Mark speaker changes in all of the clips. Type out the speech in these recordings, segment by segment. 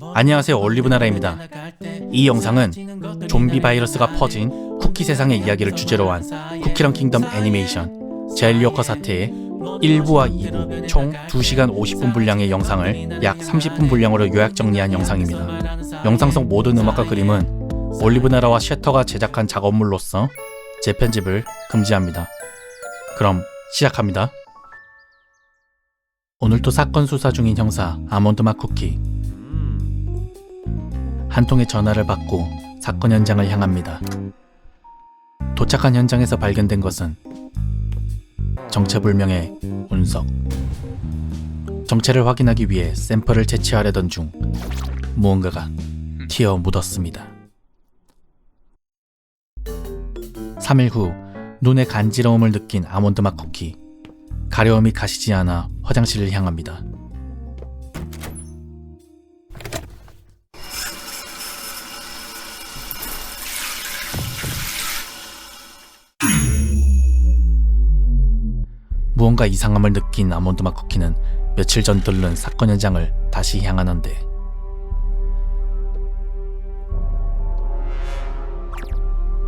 Speaker 1: 안녕하세요, 올리브나라입니다. 이 영상은 좀비 바이러스가 퍼진 쿠키 세상의 이야기를 주제로 한 쿠키런 킹덤 애니메이션 젤리워커 사태의 1부와 2부 총 2시간 50분 분량의 영상을 약 30분 분량으로 요약 정리한 영상입니다. 영상 속 모든 음악과 그림은 올리브나라와 셔터가 제작한 작업물로서 재편집을 금지합니다. 그럼 시작합니다. 오늘도 사건 수사 중인 형사 아몬드맛 쿠키. 한 통의 전화를 받고 사건 현장을 향합니다. 도착한 현장에서 발견된 것은 정체불명의 운석. 정체를 확인하기 위해 샘플을 채취하려던 중 무언가가 튀어 묻었습니다. 3일 후 눈에 간지러움을 느낀 아몬드맛 쿠키. 가려움이 가시지 않아 화장실을 향합니다. 무언가 이상함을 느낀 아몬드맛 쿠키는 며칠 전 들른 사건 현장을 다시 향하는데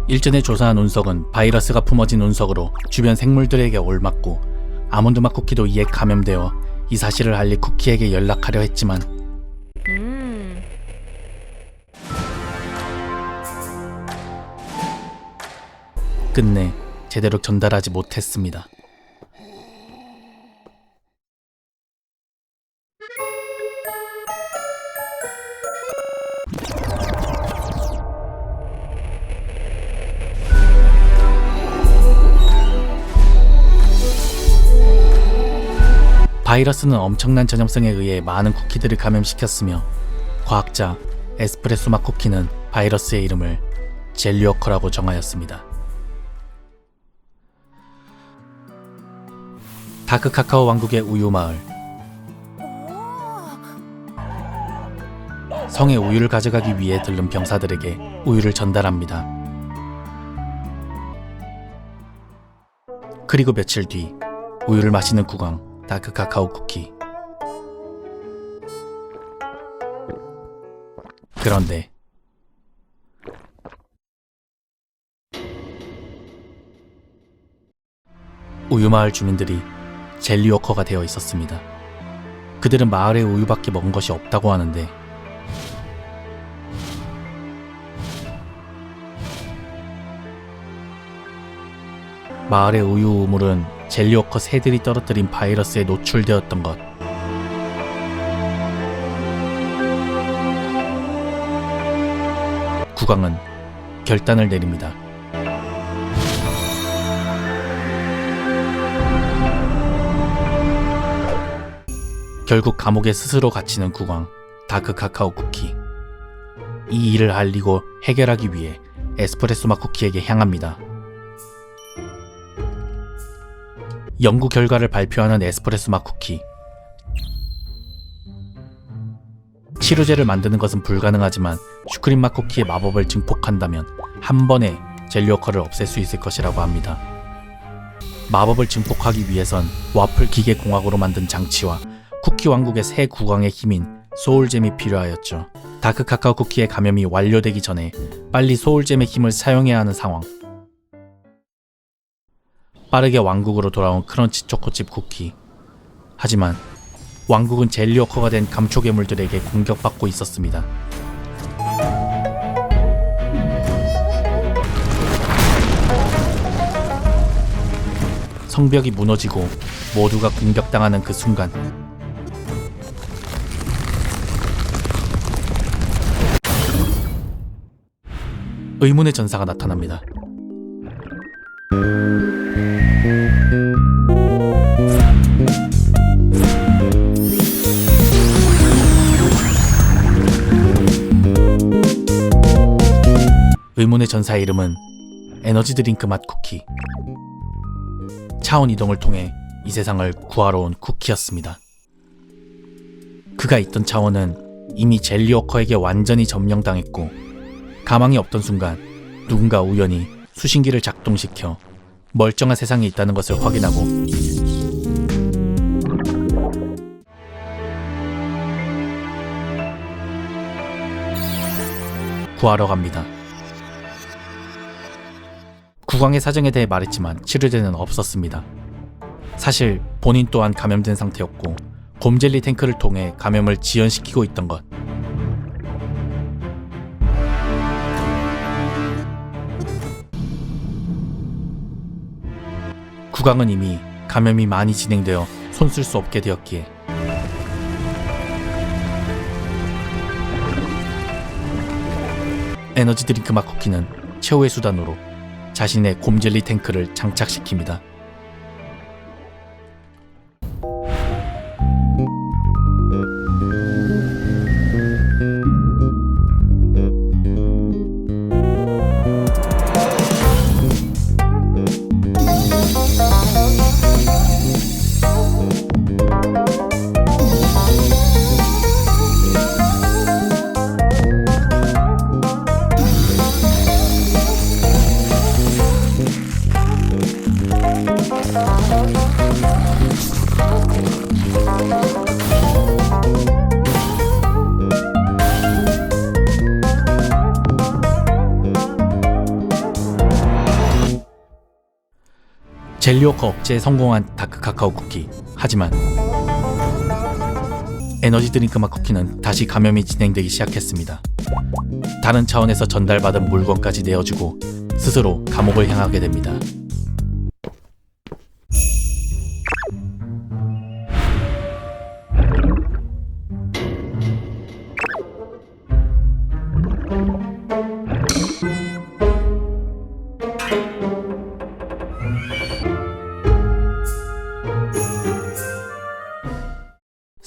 Speaker 1: 일전에 조사한 운석은 바이러스가 품어진 운석으로 주변 생물들에게 옮았고 아몬드맛 쿠키도 이에 감염되어 이 사실을 알릴 쿠키에게 연락하려 했지만 끝내 제대로 전달하지 못했습니다. 바이러스는 엄청난 전염성에 의해 많은 쿠키들을 감염시켰으며 과학자 에스프레소 맛 쿠키는 바이러스의 이름을 젤리워커라고 정하였습니다. 다크 카카오 왕국의 우유 마을. 성에 우유를 가져가기 위해 들른 병사들에게 우유를 전달합니다. 그리고 며칠 뒤 우유를 마시는 국왕 다크 카카오 쿠키. 그런데 우유마을 주민들이 젤리워커가 되어 있었습니다. 그들은 마을의 우유밖에 먹은 것이 없다고 하는데 마을의 우유 우물은 젤리워커 새들이 떨어뜨린 바이러스에 노출되었던 것. 국왕은 결단을 내립니다. 결국 감옥에 스스로 갇히는 국왕 다크 카카오 쿠키. 이 일을 알리고 해결하기 위해 에스프레소 맛 쿠키에게 향합니다. 연구 결과를 발표하는 에스프레소 맛 쿠키. 치료제를 만드는 것은 불가능하지만 슈크림 맛 쿠키의 마법을 증폭한다면 한 번에 젤리워커를 없앨 수 있을 것이라고 합니다. 마법을 증폭하기 위해선 와플 기계 공학으로 만든 장치와 쿠키 왕국의 새 국왕의 힘인 소울잼이 필요하였죠. 다크 카카오 쿠키의 감염이 완료되기 전에 빨리 소울잼의 힘을 사용해야 하는 상황. 빠르게 왕국으로 돌아온 크런치 초코칩 쿠키. 하지만 왕국은 젤리워커가 된 감초괴물들에게 공격받고 있었습니다. 성벽이 무너지고 모두가 공격당하는 그 순간 의문의 전사가 나타납니다. 의문의 전사의 이름은 에너지 드링크 맛 쿠키. 차원 이동을 통해 이 세상을 구하러 온 쿠키였습니다. 그가 있던 차원은 이미 젤리워커에게 완전히 점령당했고 가망이 없던 순간 누군가 우연히 수신기를 작동시켜 멀쩡한 세상에 있다는 것을 확인하고 구하러 갑니다. 국왕의 사정에 대해 말했지만 치료제는 없었습니다. 사실 본인 또한 감염된 상태였고 곰젤리 탱크를 통해 감염을 지연시키고 있던 것. 국왕은 이미 감염이 많이 진행되어 손 쓸 수 없게 되었기에 에너지 드링크 맛 쿠키는 최후의 수단으로 자신의 곰젤리 탱크를 장착시킵니다. 젤리워커 억제에 성공한 다크 카카오 쿠키. 하지만 에너지 드링크 맛 쿠키는 다시 감염이 진행되기 시작했습니다. 다른 차원에서 전달받은 물건까지 내어주고 스스로 감옥을 향하게 됩니다.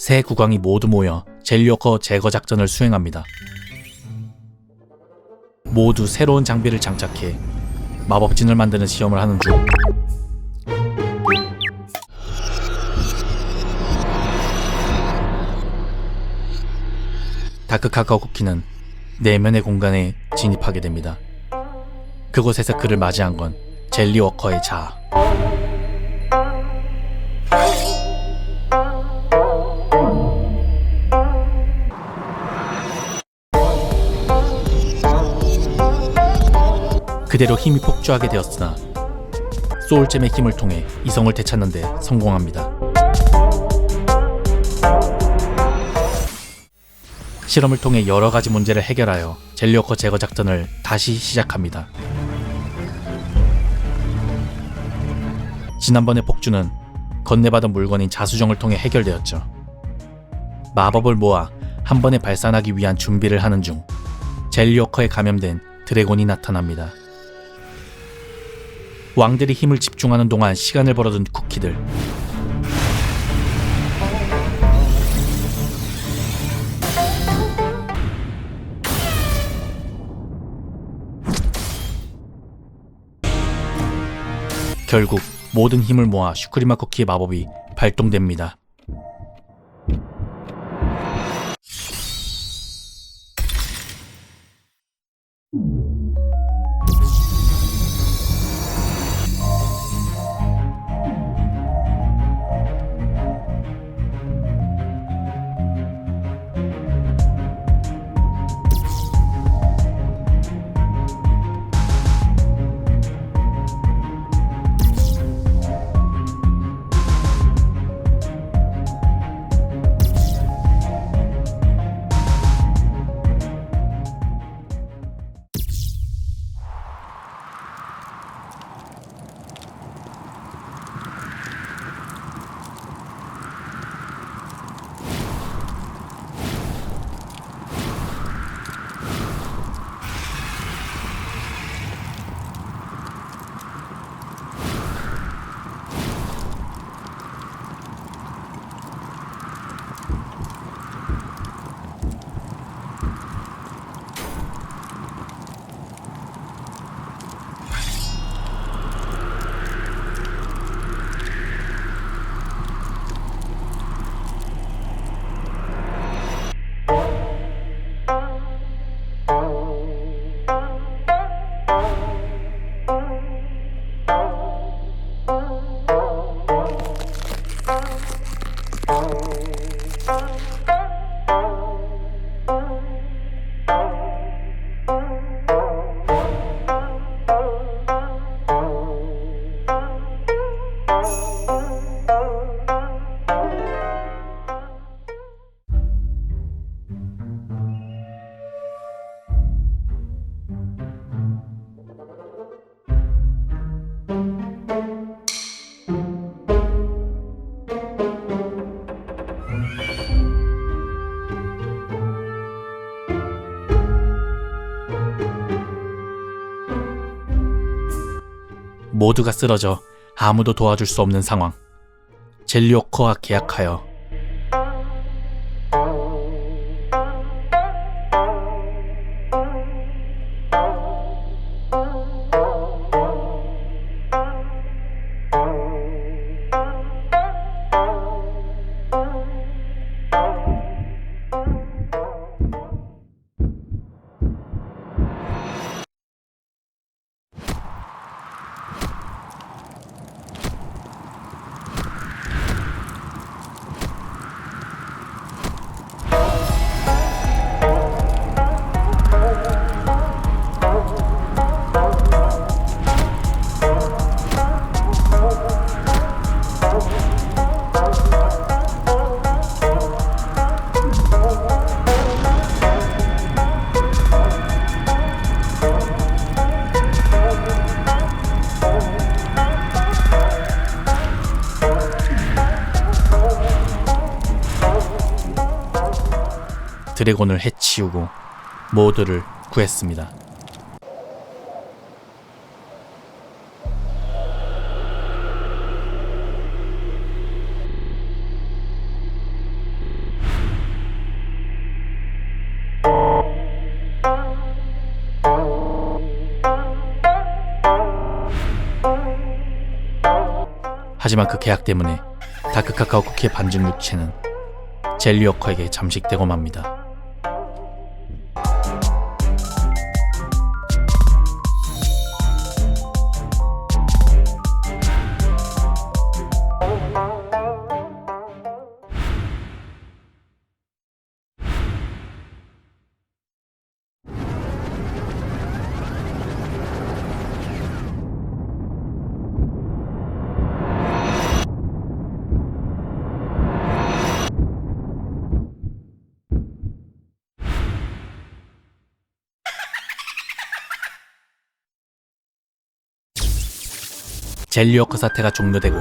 Speaker 1: 세 국왕이 모두 모여 젤리워커 제거 작전을 수행합니다. 모두 새로운 장비를 장착해 마법진을 만드는 시험을 하는 중 다크 카카오 쿠키는 내면의 공간에 진입하게 됩니다. 그곳에서 그를 맞이한 건 젤리워커의 자아. 그대로 힘이 폭주하게 되었으나 소울잼의 힘을 통해 이성을 되찾는 데 성공합니다. 실험을 통해 여러 가지 문제를 해결하여 젤리워커 제거 작전을 다시 시작합니다. 지난번의 폭주는 건네받은 물건인 자수정을 통해 해결되었죠. 마법을 모아 한 번에 발산하기 위한 준비를 하는 중 젤리워커에 감염된 드래곤이 나타납니다. 왕들이 힘을 집중하는 동안 시간을 벌어둔 쿠키들. 결국 모든 힘을 모아 슈크리마 쿠키의 마법이 발동됩니다. 모두가 쓰러져 아무도 도와줄 수 없는 상황. 젤리워커와 계약하여 드래곤을 해치우고 모두를 구했습니다. 하지만 그 계약 때문에 다크카카오 쿠키의 반죽 육체는 젤리워커에게 잠식되고 맙니다. 젤리워커 사태가 종료되고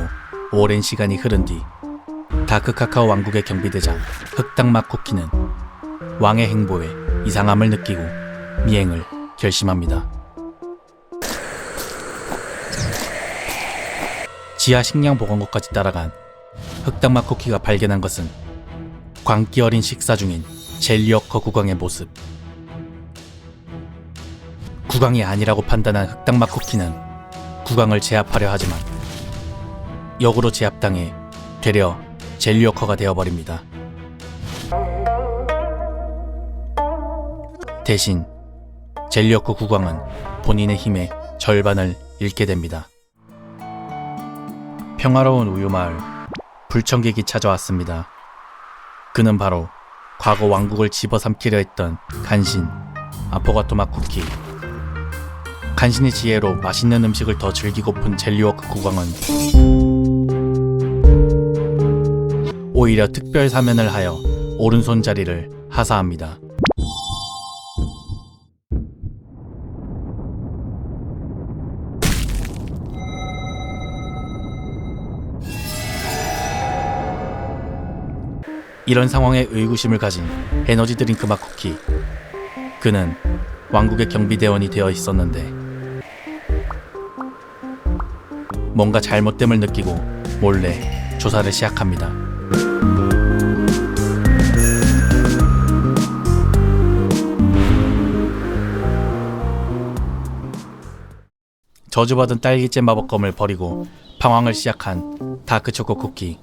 Speaker 1: 오랜 시간이 흐른 뒤 다크카카오 왕국의 경비대장 흑당맛 쿠키는 왕의 행보에 이상함을 느끼고 미행을 결심합니다. 지하 식량 보관고까지 따라간 흑당맛 쿠키가 발견한 것은 광기 어린 식사 중인 젤리워커 국왕의 모습. 국왕이 아니라고 판단한 흑당맛 쿠키는 국왕을 제압하려 하지만 역으로 제압당해 되려 젤리워커가 되어버립니다. 대신 젤리워커 국왕은 본인의 힘의 절반을 잃게 됩니다. 평화로운 우유마을, 불청객이 찾아왔습니다. 그는 바로 과거 왕국을 집어삼키려 했던 간신 아포가토맛 쿠키. 간신의 지혜로 맛있는 음식을 더 즐기고픈 젤리워커 국왕은 오히려 특별 사면을 하여 오른손 자리를 하사합니다. 이런 상황에 의구심을 가진 에너지 드링크 맛 쿠키. 그는 왕국의 경비대원이 되어 있었는데 뭔가 잘못됨을 느끼고 몰래 조사를 시작합니다. 저주받은 딸기잼 마법검을 버리고 방황을 시작한 다크초코 쿠키.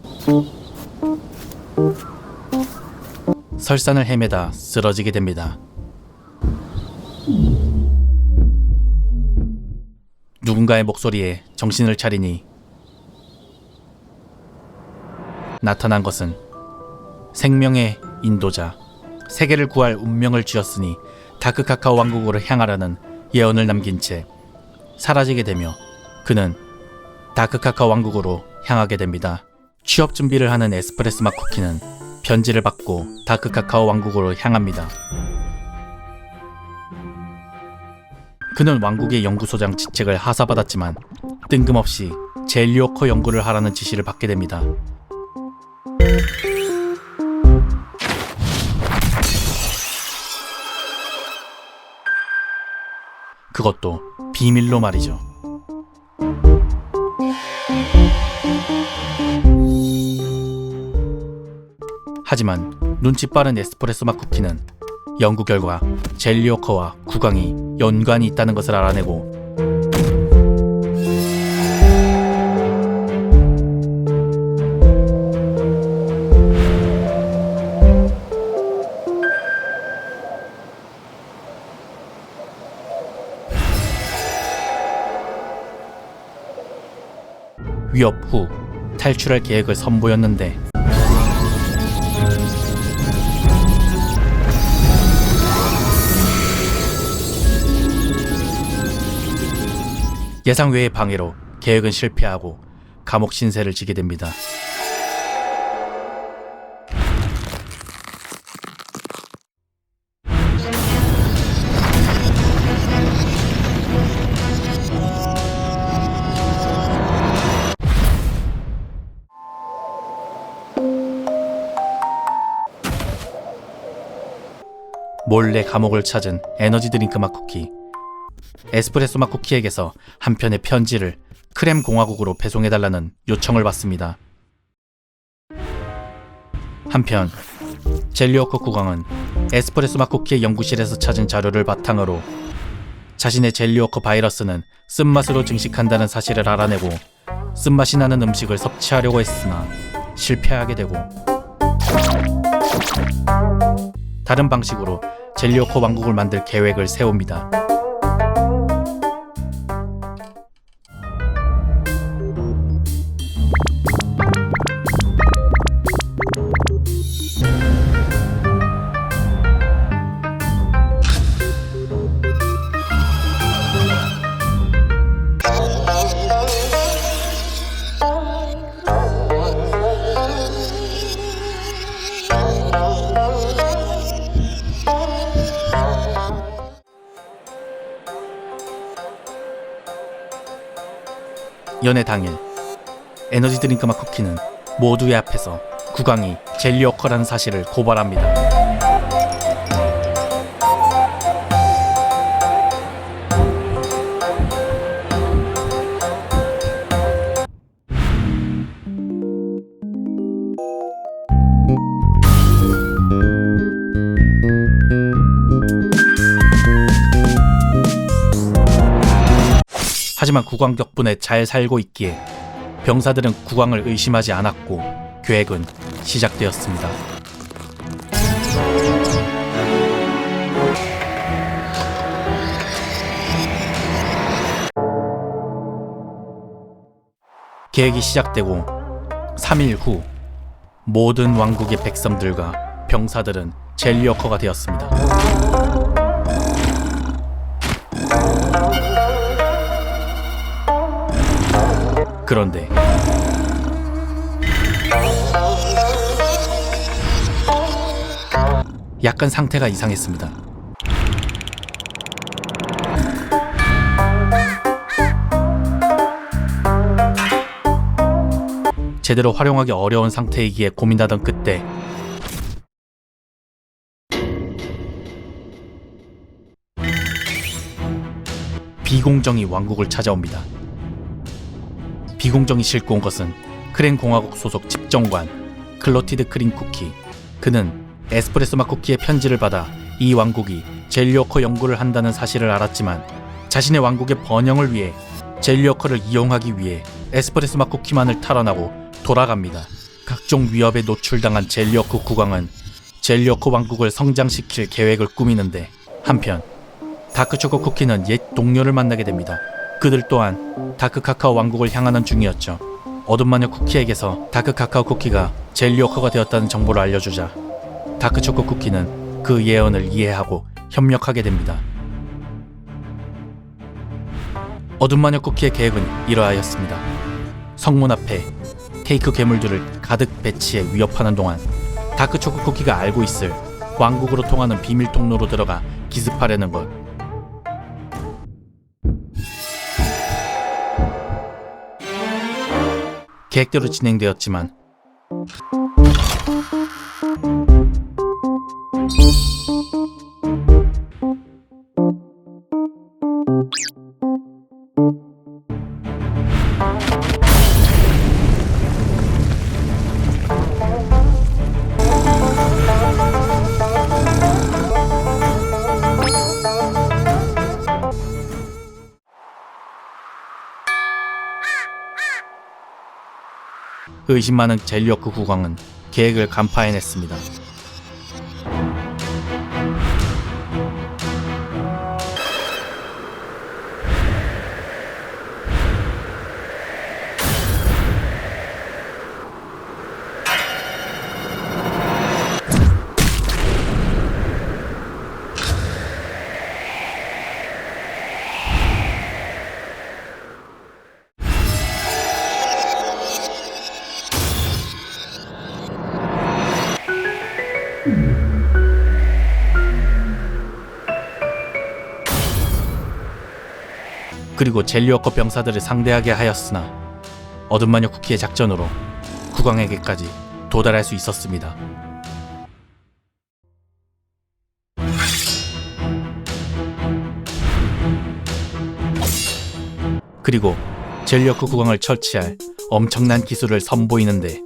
Speaker 1: 설산을 헤매다 쓰러지게 됩니다. 누군가의 목소리에 정신을 차리니 나타난 것은 생명의 인도자, 세계를 구할 운명을 쥐었으니 다크카카오 왕국으로 향하라는 예언을 남긴 채 사라지게 되며 그는 다크카카오 왕국으로 향하게 됩니다. 취업 준비를 하는 에스프레소 맛 쿠키는 편지를 받고 다크카카오 왕국으로 향합니다. 그는 왕국의 연구소장 직책을 하사받았지만 뜬금없이 젤리워커 연구를 하라는 지시를 받게 됩니다. 그것도 비밀로 말이죠. 하지만 눈치 빠른 에스프레소 맛 쿠키는 연구 결과 젤리워커와 구강이 연관이 있다는 것을 알아내고 위협 후 탈출할 계획을 선보였는데 예상 외의 방해로 계획은 실패하고 감옥 신세를 지게 됩니다. 몰래 감옥을 찾은 에너지 드링크 맛 쿠키. 에스프레소 맛 쿠키에게서 한 편의 편지를 크렘 공화국으로 배송해달라는 요청을 받습니다. 한편 젤리워커 국왕은 에스프레소 맛 쿠키의 연구실에서 찾은 자료를 바탕으로 자신의 젤리워커 바이러스는 쓴맛으로 증식한다는 사실을 알아내고 쓴맛이 나는 음식을 섭취하려고 했으나 실패하게 되고 다른 방식으로 젤리워커 왕국을 만들 계획을 세웁니다. 연애 당일 에너지 드링크 맛 쿠키는 모두의 앞에서 국왕이 젤리워커라는 사실을 고발합니다. 하지만 국왕 덕분에 잘 살고 있기에 병사들은 국왕을 의심하지 않았고 계획은 시작되었습니다. 계획이 시작되고 3일 후 모든 왕국의 백성들과 병사들은 젤리워커가 되었습니다. 그런데 약간 상태가 이상했습니다. 제대로 활용하기 어려운 상태이기에 고민하던 그때 비공정이 왕국을 찾아옵니다. 비공정이 싣고 온 것은 크렘 공화국 소속 집정관 클로티드 크림 쿠키. 그는 에스프레소 맛 쿠키의 편지를 받아 이 왕국이 젤리워커 연구를 한다는 사실을 알았지만 자신의 왕국의 번영을 위해 젤리워커를 이용하기 위해 에스프레소 맛 쿠키만을 탈환하고 돌아갑니다. 각종 위협에 노출당한 젤리워커 국왕은 젤리워커 왕국을 성장시킬 계획을 꾸미는데 한편 다크초코 쿠키는 옛 동료를 만나게 됩니다. 그들 또한 다크카카오 왕국을 향하는 중이었죠. 어둠마녀 쿠키에게서 다크카카오 쿠키가 젤리워커가 되었다는 정보를 알려주자 다크초코 쿠키는 그 예언을 이해하고 협력하게 됩니다. 어둠마녀 쿠키의 계획은 이러하였습니다. 성문 앞에 케이크 괴물들을 가득 배치해 위협하는 동안 다크초코 쿠키가 알고 있을 왕국으로 통하는 비밀 통로로 들어가 기습하려는 것. 계획대로 진행되었지만 의심 많은 젤리워크 국왕은 계획을 간파해냈습니다. 그리고 젤리워커 병사들을 상대하게 하였으나 어둠 마녀 쿠키의 작전으로 국왕에게까지 도달할 수 있었습니다. 그리고 젤리워크 국왕을 처치할 엄청난 기술을 선보이는데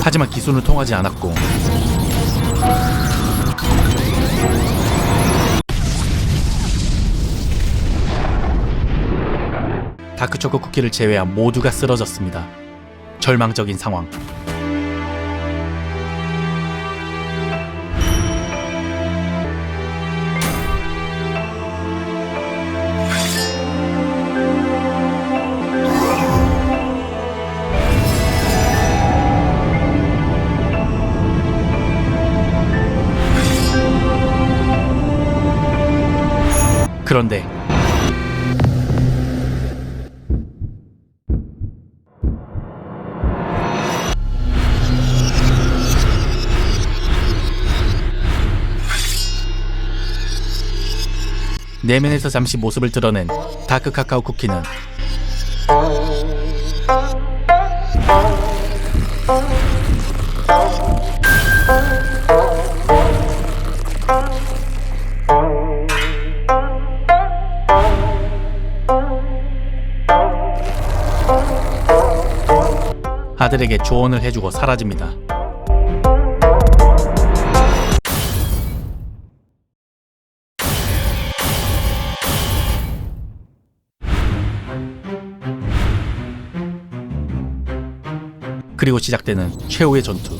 Speaker 1: 하지만 기술은 통하지 않았고 다크초코 쿠키를 제외한 모두가 쓰러졌습니다. 절망적인 상황. 그런데 내면에서 잠시 모습을 드러낸 다크 카카오 쿠키는 아들에게 조언을 해주고 사라집니다. 그리고 시작되는 최후의 전투.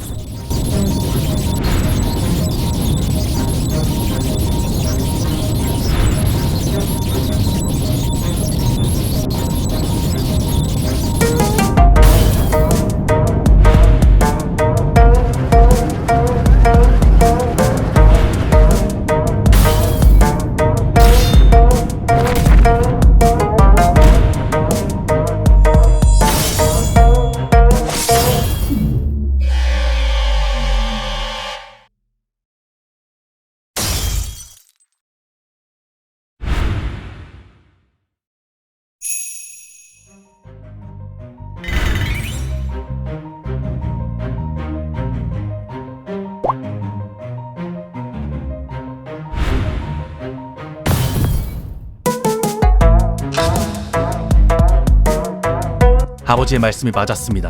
Speaker 1: 아버지의 말씀이 맞았습니다.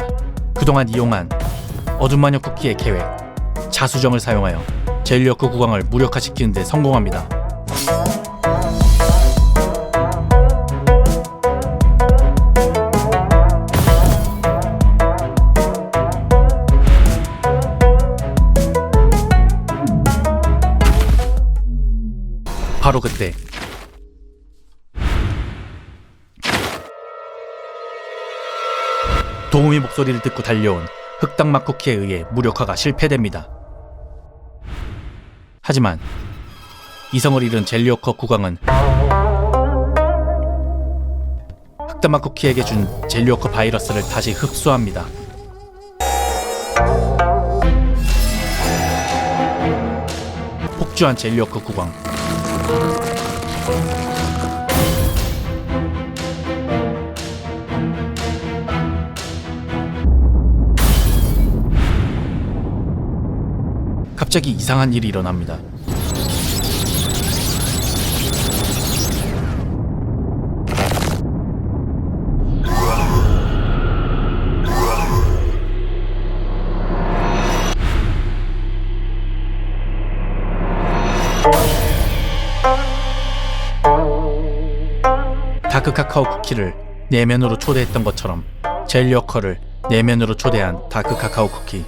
Speaker 1: 그동안 이용한 어둠마녀 쿠키의 계획, 자수정을 사용하여 젤리워크 국왕을 무력화시키는 데 성공합니다. 바로 그때 도우미 목소리를 듣고 달려온 흑당맛 쿠키에 의해 무력화가 실패됩니다. 하지만 이성을 잃은 젤리워커 국왕은 흑당맛 쿠키에게 준 젤리워커 바이러스를 다시 흡수합니다. 폭주한 젤리워커 국왕. 갑자기 이상한 일이 일어납니다. 다크 카카오 쿠키를 내면으로 초대했던 것처럼 젤리워커를 내면으로 초대한 다크 카카오 쿠키.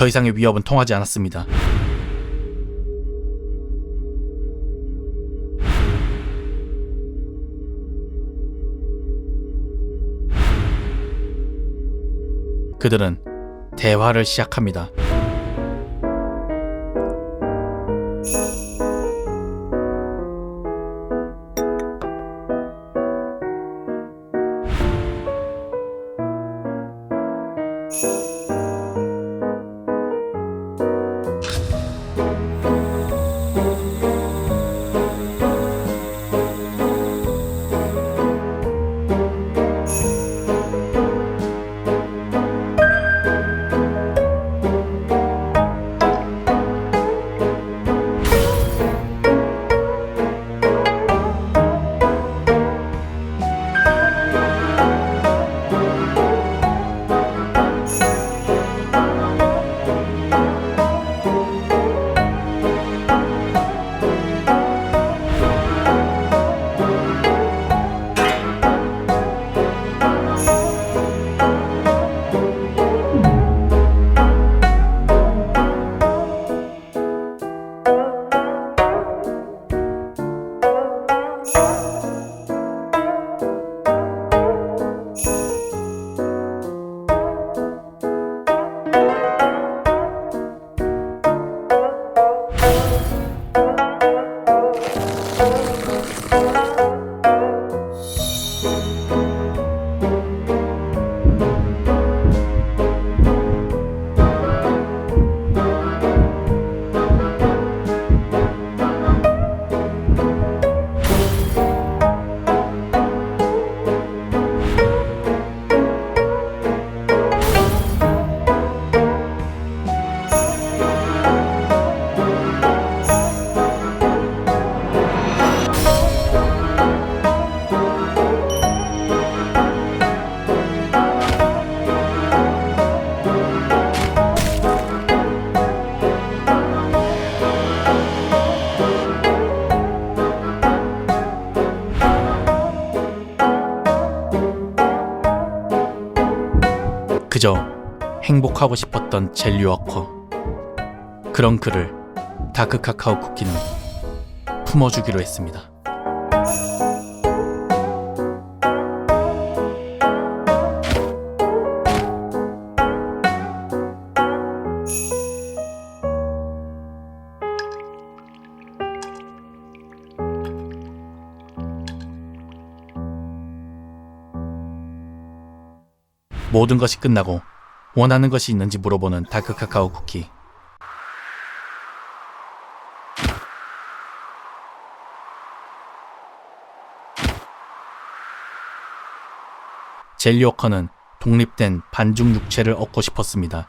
Speaker 1: 더 이상의 위협은 통하지 않았습니다. 그들은 대화를 시작합니다. 그저 행복하고 싶었던 젤리워커. 그런 그를 다크 카카오 쿠키는 품어주기로 했습니다. 모든 것이 끝나고 원하는 것이 있는지 물어보는 다크 카카오 쿠키. 젤리 워커는 독립된 반죽 육체를 얻고 싶었습니다.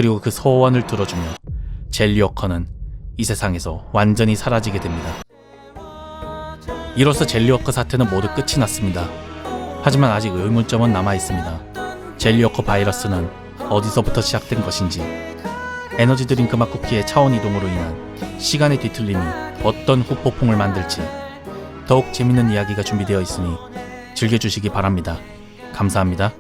Speaker 1: 그리고 그 소원을 들어주며 젤리 워커는 이 세상에서 완전히 사라지게 됩니다. 이로써 젤리 워커 사태는 모두 끝이 났습니다. 하지만 아직 의문점은 남아있습니다. 젤리 워커 바이러스는 어디서부터 시작된 것인지, 에너지 드링크 맛 쿠키의 차원 이동으로 인한 시간의 뒤틀림이 어떤 후폭풍을 만들지, 더욱 재밌는 이야기가 준비되어 있으니 즐겨주시기 바랍니다. 감사합니다.